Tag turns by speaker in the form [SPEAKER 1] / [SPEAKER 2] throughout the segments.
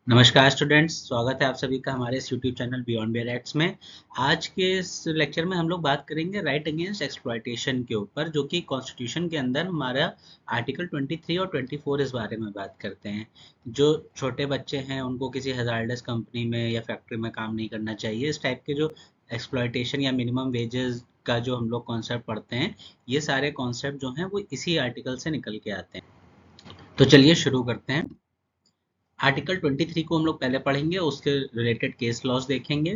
[SPEAKER 1] नमस्कार स्टूडेंट्स, स्वागत है आप सभी का हमारे इस YouTube channel beyond bare acts में। आज के इस लेक्चर में हम लोग बात करेंगे राइट अगेंस्ट एक्सप्लॉयटेशन के ऊपर, जो कि कॉन्स्टिट्यूशन के अंदर हमारा आर्टिकल 23 और 24 इस बारे में बात करते हैं। जो छोटे बच्चे हैं उनको किसी हजार्डस कंपनी में या फैक्ट्री में काम नहीं करना चाहिए। इस टाइप के जो एक्सप्लॉयटेशन या मिनिमम वेजेस का जो हम लोग कॉन्सेप्ट पढ़ते हैं, ये सारे कॉन्सेप्ट जो हैं वो इसी आर्टिकल से निकल के आते हैं। तो चलिए शुरू करते हैं। आर्टिकल 23 को हम लोग पहले पढ़ेंगे, उसके रिलेटेड केस लॉज देखेंगे।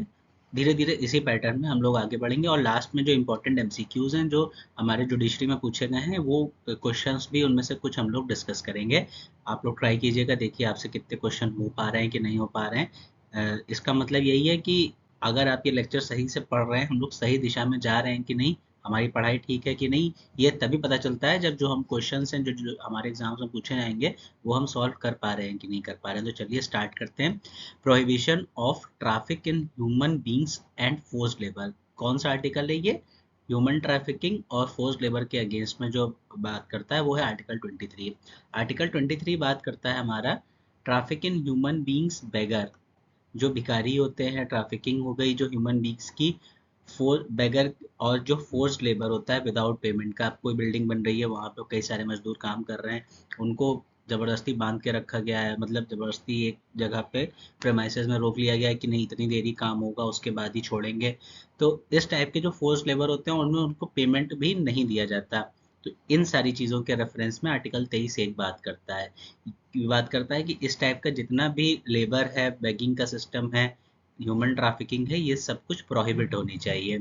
[SPEAKER 1] धीरे धीरे इसी पैटर्न में हम लोग आगे बढ़ेंगे और लास्ट में जो इम्पोर्टेंट एमसीक्यूज हैं जो हमारे जुडिशरी में पूछे गए हैं, वो क्वेश्चंस भी उनमें से कुछ हम लोग डिस्कस करेंगे। आप लोग ट्राई कीजिएगा, देखिए आपसे कितने क्वेश्चन हो पा रहे हैं कि नहीं हो पा रहे हैं। इसका मतलब यही है कि अगर आप ये लेक्चर सही से पढ़ रहे हैं, हम लोग सही दिशा में जा रहे हैं कि नहीं, हमारी पढ़ाई ठीक है कि नहीं, ये तभी पता चलता है जब जो हम क्वेश्चंस हैं जो हमारे एग्जाम्स में पूछे जाएंगे, वो हम सॉल्व कर पा रहे हैं कि नहीं कर पा रहे हैं। तो चलिए स्टार्ट करते हैं। Prohibition of traffic in human beings and forced labour, कौन सा आर्टिकल है ये? ह्यूमन ट्रैफिकिंग और फोर्स्ड लेबर के अगेंस्ट में जो बात करता है वो है आर्टिकल 23। आर्टिकल 23 बात करता है हमारा ट्रैफिक इन ह्यूमन बींग्स बेगर, जो भिखारी होते हैं, ट्रैफिकिंग हो गई जो ह्यूमन बींग्स की, फोर बेगर, और जो फोर्स्ड लेबर होता है विदाउट पेमेंट का। कोई बिल्डिंग बन रही है, वहाँ पे कई सारे मजदूर काम कर रहे हैं, उनको जबरदस्ती बांध के रखा गया है, मतलब जबरदस्ती एक जगह पे प्रेमाइसेस में रोक लिया गया है कि नहीं इतनी देर ही काम होगा, उसके बाद ही छोड़ेंगे। तो इस टाइप के जो फोर्स्ड लेबर होते हैं उनमें उनको पेमेंट भी नहीं दिया जाता। तो इन सारी चीज़ों के रेफरेंस में आर्टिकल 23 एक बात करता है कि इस टाइप का जितना भी लेबर है, बेगिंग का सिस्टम है, ह्यूमन ट्रैफिकिंग है, ये सब कुछ प्रोहिबिट होनी चाहिए।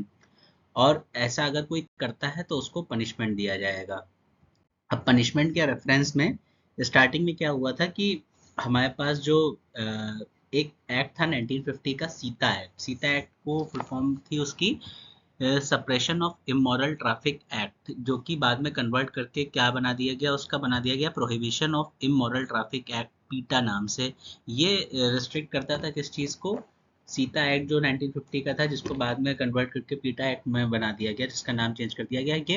[SPEAKER 1] और ऐसा अगर कोई करता है तो उसको पनिशमेंट दिया जाएगा। अब पनिशमेंट के रेफरेंस में स्टार्टिंग में क्या हुआ था कि हमारे पास जो एक एक्ट था 1950 का, सीता एक्ट। सीता एक्ट को फुल फॉर्म थी उसकी suppression of immoral traffic act, जो कि बाद में कन्वर्ट करके क्या बना दिया गया, उसका बना दिया गया prohibition of immoral traffic act, पीटा नाम से। ये रिस्ट्रिक्ट करता था किस चीज़ को? सीता एक्ट जो 1950 का था, जिसको बाद में कन्वर्ट करके पीटा एक्ट में बना दिया गया, जिसका नाम चेंज कर दिया गया। ये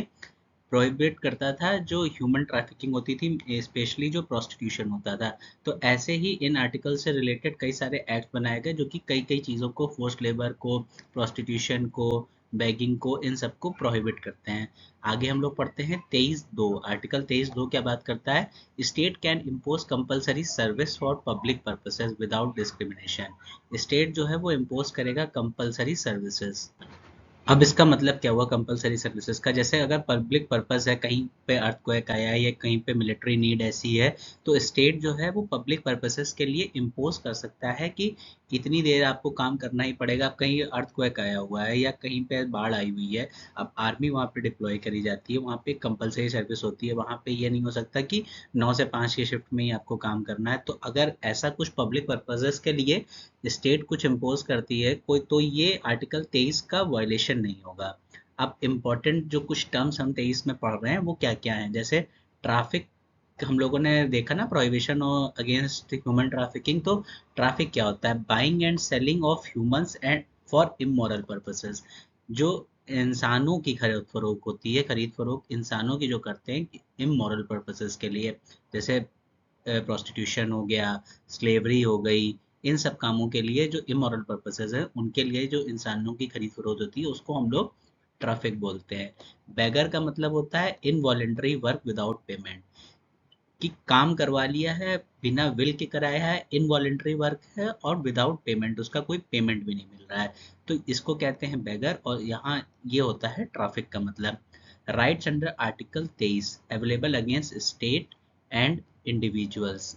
[SPEAKER 1] प्रोहिबिट करता था जो ह्यूमन ट्रैफिकिंग होती थी, स्पेशली जो प्रोस्टिट्यूशन होता था। तो ऐसे ही इन आर्टिकल से रिलेटेड कई सारे एक्ट बनाए गए जो कि कई कई चीज़ों को, फोर्स्ड लेबर को, प्रोस्टिट्यूशन को, बेगिंग को, इन सबको प्रोहिबिट करते हैं। आगे हम लोग पढ़ते हैं 23(2). आर्टिकल 23(2) क्या बात करता है? State can impose compulsory service for public purposes without discrimination. State जो है वो इम्पोज करेगा कंपलसरी सर्विसेज। अब इसका मतलब क्या हुआ कंपलसरी सर्विसेज का? जैसे अगर पब्लिक पर्पस है, कहीं पे अर्थक्वेक आया है या कहीं पे मिलिट्री नीड ऐसी है, तो स्टेट जो है वो पब्लिक पर्पसेस के लिए इम्पोज कर सकता है कि इतनी देर आपको काम करना ही पड़ेगा। अब कहीं अर्थक्वेक आया हुआ है या कहीं पे बाढ़ आई हुई है, अब आर्मी वहाँ पे डिप्लॉय करी जाती है, वहाँ पे कंपलसरी सर्विस होती है, वहाँ पे ये नहीं हो सकता कि 9 से 5 की शिफ्ट में ही आपको काम करना है। तो अगर ऐसा कुछ पब्लिक पर्पसेस के लिए स्टेट कुछ इम्पोज करती है कोई, तो ये आर्टिकल 23 का वायलेशन नहीं होगा। अब इम्पोर्टेंट जो कुछ टर्म्स हम 23 में पढ़ रहे हैं वो क्या क्या हैं? जैसे ट्रैफिक, हम लोगों ने देखा ना, प्रोहिबिशन अगेंस्ट ह्यूमन ट्रैफिकिंग। तो ट्रैफिक क्या होता है? Buying and selling of humans and for immoral purposes. जो इंसानों की खरीद फरोख्त होती है, खरीद फरोख्त इंसानों की जो करते हैं इमोरल पर्पसेस के लिए, जैसे प्रोस्टिट्यूशन हो गया, स्लेवरी हो गई, इन सब कामों के लिए जो इमोरल पर्पसेस है, उनके लिए जो इंसानों की खरीद फरोख्त होती है, उसको हम लोग ट्रैफिक बोलते हैं। बेगर का मतलब होता है इनवॉलेंटरी वर्क विदाउट पेमेंट, कि काम करवा लिया है, बिना विल के कराया है, इनवॉलेंटरी वर्क है और विदाउट पेमेंट, उसका कोई पेमेंट भी नहीं मिल रहा है, तो इसको कहते हैं बेगर। और यहाँ ये होता है ट्रैफिक का मतलब। Rights under article 23 available against state and individuals.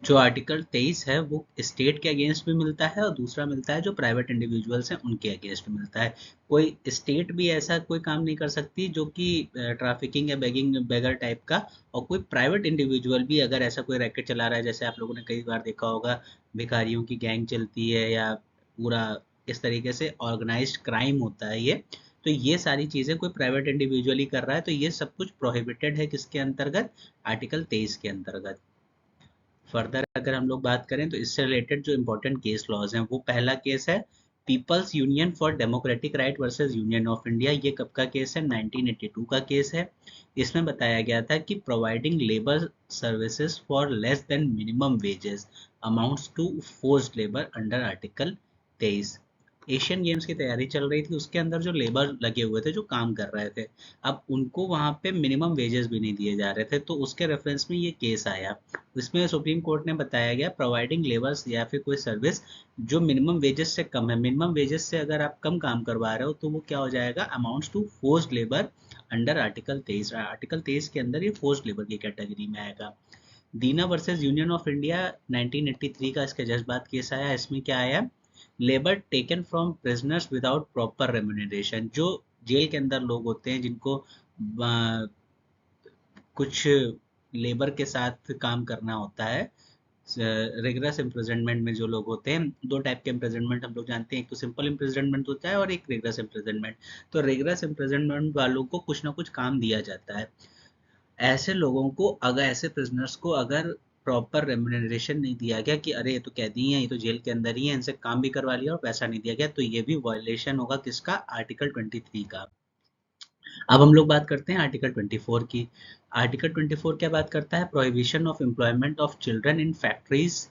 [SPEAKER 1] जो आर्टिकल 23 है वो स्टेट के अगेंस्ट भी मिलता है और दूसरा मिलता है जो प्राइवेट इंडिविजुअल्स हैं उनके अगेंस्ट मिलता है। कोई स्टेट भी ऐसा कोई काम नहीं कर सकती जो कि ट्रैफिकिंग या बेगिंग बेगर टाइप का, और कोई प्राइवेट इंडिविजुअल भी अगर ऐसा कोई रैकेट चला रहा है, जैसे आप लोगों ने कई बार देखा होगा भिखारियों की गैंग चलती है या पूरा इस तरीके से ऑर्गेनाइज्ड क्राइम होता है ये, तो ये सारी चीज़ें कोई प्राइवेट इंडिविजुअल ही कर रहा है, तो ये सब कुछ प्रोहिबिटेड है किसके अंतर्गत? आर्टिकल 23 के अंतर्गत। फर्दर अगर हम लोग बात करें तो इससे रिलेटेड जो इम्पोर्टेंट केस लॉज हैं, वो पहला केस है People's Union for Democratic Right versus Union of India, ये कब का केस है? 1982 का केस है। इसमें बताया गया था कि providing labour services for less than minimum wages amounts to forced labour under article 23। Asian Games की तैयारी चल रही थी, उसके अंदर जो लेबर लगे हुए थे, जो काम कर रहे थे, अब उनको वहां पे मिनिमम वेजेस भी नहीं दिए जा रहे थे, तो उसके रेफरेंस में ये केस आया। इसमें सुप्रीम कोर्ट ने बताया गया प्रोवाइडिंग लेबर्स या फिर कोई सर्विस जो मिनिमम वेजेस से कम है, मिनिमम वेजेस से अगर आप कम काम करवा रहे हो तो वो क्या हो जाएगा? Amounts to forced labour under article 23। Article 23 के अंदर ये फोर्स्ड लेबर की कैटेगरी में आएगा। दीना वर्सेस यूनियन ऑफ इंडिया 1983 का इसके जज्बात केस आया। इसमें क्या आया? Labour taken from prisoners without proper remuneration, जो जेल के अंदर लोग होते हैं जिनको कुछ लेबर के साथ काम करना होता है, रेगुलर इम्प्रिजनमेंट में जो लोग होते हैं, दो टाइप के इम्प्रिजनमेंट हम लोग जानते हैं, एक तो सिंपल इम्प्रिजनमेंट होता है और एक रेगुलर इम्प्रिजनमेंट। तो रेगुलर इम्प्रिजनमेंट वालों को कुछ ना कुछ काम दिया जाता है। ऐसे लोगों को, अगर ऐसे प्रिजनर्स को अगर प्रॉपर रेम्यूनरेशन नहीं दिया गया कि अरे ये तो कैदी हैं, ये तो जेल के अंदर ही है, इनसे काम भी करवा लिया और पैसा नहीं दिया गया, तो ये भी वायलेशन होगा किसका? आर्टिकल 23 का। अब हम लोग बात करते हैं आर्टिकल 24 की। आर्टिकल 24 क्या बात करता है? Prohibition of employment of children in factories.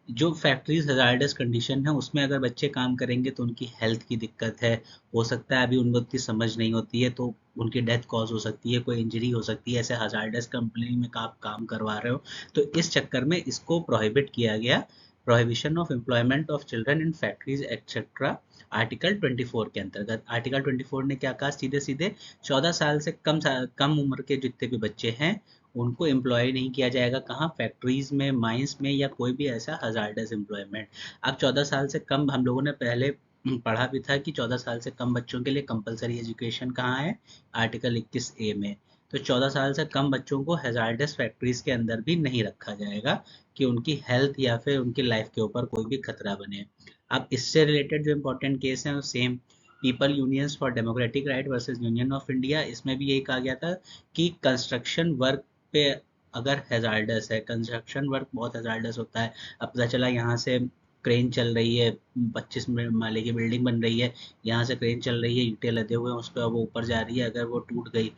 [SPEAKER 1] जो फैक्ट्रीज हजार्डस कंडीशन है उसमें अगर बच्चे काम करेंगे तो उनकी हेल्थ की दिक्कत है, हो सकता है अभी उनको इतनी समझ नहीं होती है तो उनकी डेथ कॉज हो सकती है, कोई इंजरी हो सकती है, ऐसे हजार्डस कंपनी में आप काम करवा रहे हो, तो इस चक्कर में इसको प्रोहिबिट किया गया। Prohibition of employment of children in factories etcetera, article 24 के अंतर्गत। आर्टिकल 24 ने क्या कहा? सीधे सीधे 14 साल से कम उम्र के जितने भी बच्चे हैं उनको एम्प्लॉय नहीं किया जाएगा। कहाँ? फैक्ट्रीज में, माइंस में, या कोई भी ऐसा हजार्डस एम्प्लॉयमेंट। अब 14 साल से कम, हम लोगों ने पहले पढ़ा भी था कि 14 साल से कम बच्चों के लिए कंपलसरी एजुकेशन कहाँ है? आर्टिकल 21A में। तो 14 साल से कम बच्चों को हैजार्डस फैक्ट्रीज के अंदर भी नहीं रखा जाएगा कि उनकी हेल्थ या फिर उनकी लाइफ के ऊपर कोई भी खतरा बने। अब इससे रिलेटेड जो इम्पोर्टेंट केस हैं वो same, people unions for Democratic Right versus Union of India, इसमें भी यही कहा गया था कि कंस्ट्रक्शन वर्क पे अगर हैजार्डस है, कंस्ट्रक्शन वर्क बहुत हैजार्डस होता है। अब पता चला यहाँ से क्रेन चल रही है, 25 माले की बिल्डिंग बन रही है, यहाँ से क्रेन चल रही है, ईंटें लदे हुए हैं उस पर, वो ऊपर जा रही है, अगर वो टूट गई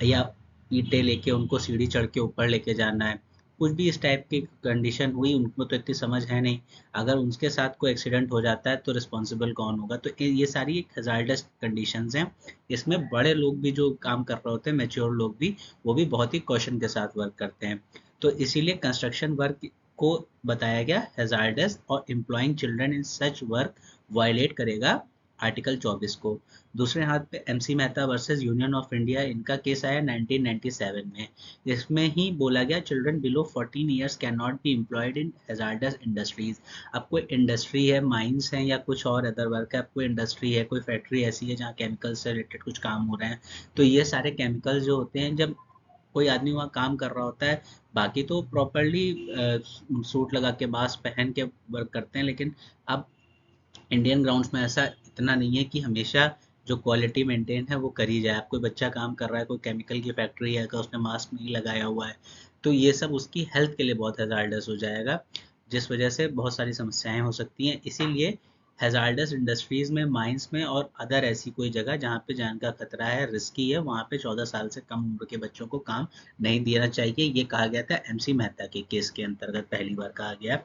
[SPEAKER 1] या ईंटें लेके उनको सीढ़ी चढ़ के ऊपर लेके जाना है, कुछ भी इस टाइप की कंडीशन हुई, उनको तो इतनी समझ है नहीं, अगर उनके साथ कोई एक्सीडेंट हो जाता है तो रिस्पॉन्सिबल कौन होगा? तो ये सारी एक हजार्डस कंडीशंस हैं। इसमें बड़े लोग भी जो काम कर रहे होते हैं, मैच्योर लोग भी, वो भी बहुत ही कॉशन के साथ वर्क करते हैं। तो इसीलिए कंस्ट्रक्शन वर्क को बताया गया हैजार्डस, और employing children in such work violate करेगा आर्टिकल 24 को। दूसरे हाथ पे MC Mehta versus Union of India, इनका केस आया 1997 में। इसमें ही बोला गया children below 14 years can not be employed in hazardous industries. अब कोई इंडस्ट्री है, माइंस हैं या कुछ और अदर वर्क है, अब कोई इंडस्ट्री है, कोई फैक्ट्री ऐसी है जहाँ केमिकल से रिलेटेड कुछ काम हो रहे हैं, तो ये सारे केमिकल जो होते हैं, जब कोई आदमी वहाँ काम कर रहा होता है, बाकी तो प्रॉपरली सूट लगा के, मास्क पहन के वर्क करते हैं, लेकिन अब इंडियन ग्राउंड्स में ऐसा इतना नहीं है कि हमेशा जो क्वालिटी मेंटेन है वो करी जाए। अब कोई बच्चा काम कर रहा है, कोई केमिकल की फैक्ट्री है, अगर उसने मास्क नहीं लगाया हुआ है तो ये सब उसकी हेल्थ के लिए बहुत हैजार्डस हो जाएगा, जिस वजह से बहुत सारी समस्याएं हो सकती हैं। इसीलिए हैजार्डस इंडस्ट्रीज में, माइंस में और अदर ऐसी कोई जगह जहाँ पे जान का खतरा है, रिस्की है, वहाँ पे 14 साल से कम उम्र के बच्चों को काम नहीं देना चाहिए। ये कहा गया था एमसी मेहता के केस के अंतर्गत, पहली बार कहा गया।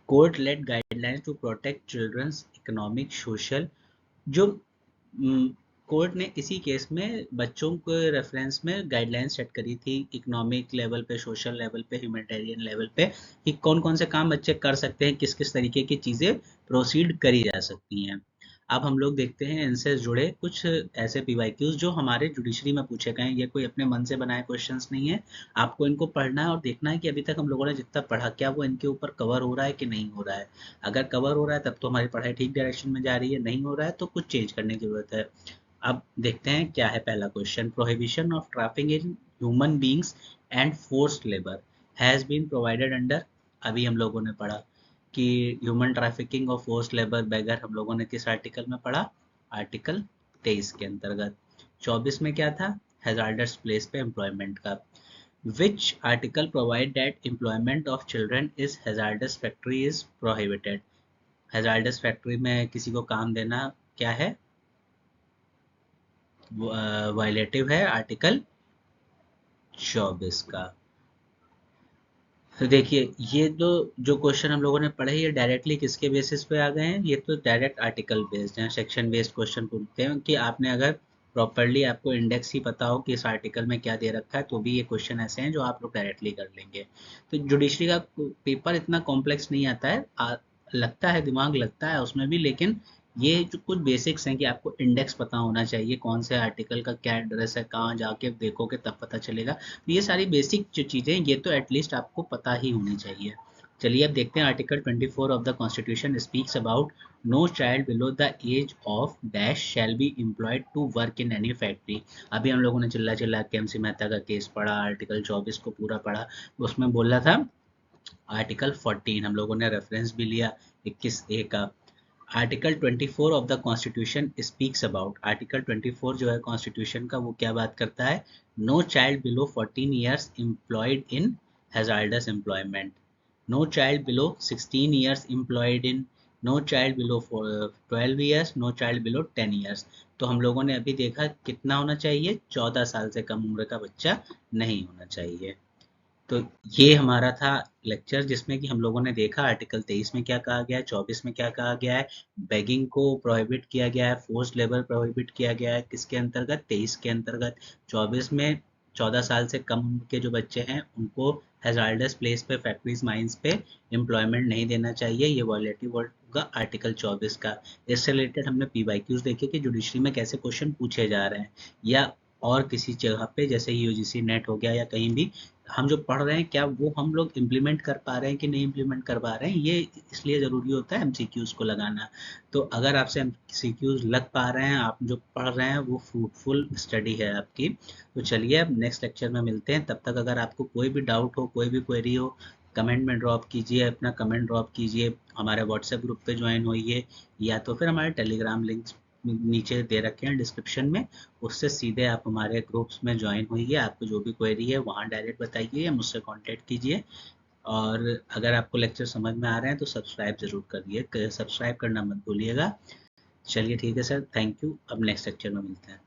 [SPEAKER 1] Court laid guidelines to protect children's economic social, जो कोर्ट ने इसी केस में बच्चों के रेफरेंस में गाइडलाइंस सेट करी थी, इकोनॉमिक लेवल पे, सोशल लेवल पे, ह्यूमैनिटेरियन लेवल पे, कि कौन कौन से काम बच्चे कर सकते हैं, किस किस तरीके की चीज़ें प्रोसीड करी जा सकती हैं। अब हम लोग देखते हैं इनसे जुड़े कुछ ऐसे पीवाईक्यूज जो हमारे जुडिशरी में पूछे गए हैं। ये कोई अपने मन से बनाए क्वेश्चंस नहीं है, आपको इनको पढ़ना है और देखना है कि अभी तक हम लोगों ने जितना पढ़ा क्या वो इनके ऊपर कवर हो रहा है कि नहीं हो रहा है। अगर कवर हो रहा है तब तो हमारी पढ़ाई ठीक डायरेक्शन में जा रही है, नहीं हो रहा है तो कुछ चेंज करने की जरूरत है। अब देखते हैं क्या है पहला question. Prohibition of trafficking in human beings and forced labour has been provided under, अभी हम लोगों ने पढ़ा कि ह्यूमन ट्रैफिकिंग और फोर्स्ड लेबर बैगर हम लोगों ने किस आर्टिकल में पढ़ा? आर्टिकल 23 के अंतर्गत। 24 में क्या था? हैजार्डस प्लेस पे एम्प्लॉयमेंट का। Which article provide that employment of children is hazards factory is prohibited? Hazards factory में किसी को काम देना क्या है, वायलेटिव है आर्टिकल 24 का। तो देखिए, ये जो क्वेश्चन हम लोगों ने पढ़े ये डायरेक्टली किसके बेसिस पे आ गए हैं, ये तो डायरेक्ट आर्टिकल बेस्ड हैं, सेक्शन बेस्ड क्वेश्चन पूछते हैं कि आपने अगर प्रॉपरली आपको इंडेक्स ही पता हो कि इस आर्टिकल में क्या दे रखा है तो भी ये क्वेश्चन ऐसे हैं जो आप लोग डायरेक्टली कर लेंगे। तो जुडिशरी का पेपर इतना कॉम्प्लेक्स नहीं आता है, लगता है दिमाग लगता है उसमें भी, लेकिन ये जो कुछ बेसिक्स हैं कि आपको इंडेक्स पता होना चाहिए, कौन से आर्टिकल का क्या एड्रेस है, कहाँ जाके देखोगे तब पता चलेगा। तो ये सारी बेसिक जो चीज़ें ये तो एटलीस्ट आपको पता ही होनी चाहिए। चलिए अब देखते हैं, article 24 of the constitution speaks about no child below the age of dash shall be employed to work in any factory. अभी हम लोगों ने चिल्ला चिल्ला के एमसी मेहता का केस पढ़ा, आर्टिकल 24 को पूरा पढ़ा, उसमें बोला था आर्टिकल 14, हम लोगों ने रेफरेंस भी लिया 21A का। Article 24 of the constitution speaks about, article 24 जो है कॉन्स्टिट्यूशन का वो क्या बात करता है, no child below 14 years employed in hazardous employment, no child below 16 years employed in, no child below 12 years, no child below 10 years. तो हम लोगों ने अभी देखा कितना होना चाहिए, 14 साल से कम उम्र का बच्चा नहीं होना चाहिए। तो ये हमारा था लेक्चर जिसमें कि हम लोगों ने देखा आर्टिकल 23 में क्या कहा गया है, 24 में क्या कहा गया है, बेगिंग को प्रोहिबिट किया गया है, फोर्स्ड लेबर प्रोहिबिट किया गया है किसके अंतर्गत, 23 के अंतर्गत। 24 में 14 साल से कम उम्र के जो बच्चे हैं उनको हैजार्डस प्लेस पे, फैक्ट्रीज माइंस पे एम्प्लॉयमेंट नहीं देना चाहिए, ये वॉयलेटिव होगा आर्टिकल 24 का। इससे रिलेटेड हमने पीवाईक्यूज देखे कि जुडिशरी में कैसे क्वेश्चन पूछे जा रहे हैं, या और किसी जगह पे जैसे यूजीसी नेट हो गया या कहीं भी हम जो पढ़ रहे हैं क्या वो हम लोग इम्प्लीमेंट कर पा रहे हैं कि नहीं इम्प्लीमेंट कर पा रहे हैं, ये इसलिए ज़रूरी होता है एमसीक्यूज को लगाना। तो अगर आपसे एमसीक्यूज लग पा रहे हैं, आप जो पढ़ रहे हैं वो फ्रूटफुल स्टडी है आपकी। तो चलिए अब नेक्स्ट लेक्चर में मिलते हैं, तब तक अगर आपको कोई भी डाउट हो, कोई भी क्वेरी हो, कमेंट में ड्रॉप कीजिए, अपना कमेंट ड्रॉप कीजिए, हमारे व्हाट्सएप ग्रुप पे ज्वाइन होइए, या तो फिर हमारे टेलीग्राम लिंक्स नीचे दे रखे हैं डिस्क्रिप्शन में, उससे सीधे आप हमारे ग्रुप्स में ज्वाइन होइए, आपको जो भी क्वेरी है वहाँ डायरेक्ट बताइए या मुझसे कांटेक्ट कीजिए। और अगर आपको लेक्चर समझ में आ रहे हैं तो सब्सक्राइब जरूर करिए, सब्सक्राइब करना मत भूलिएगा। चलिए ठीक है सर, थैंक यू, अब नेक्स्ट लेक्चर में मिलते हैं।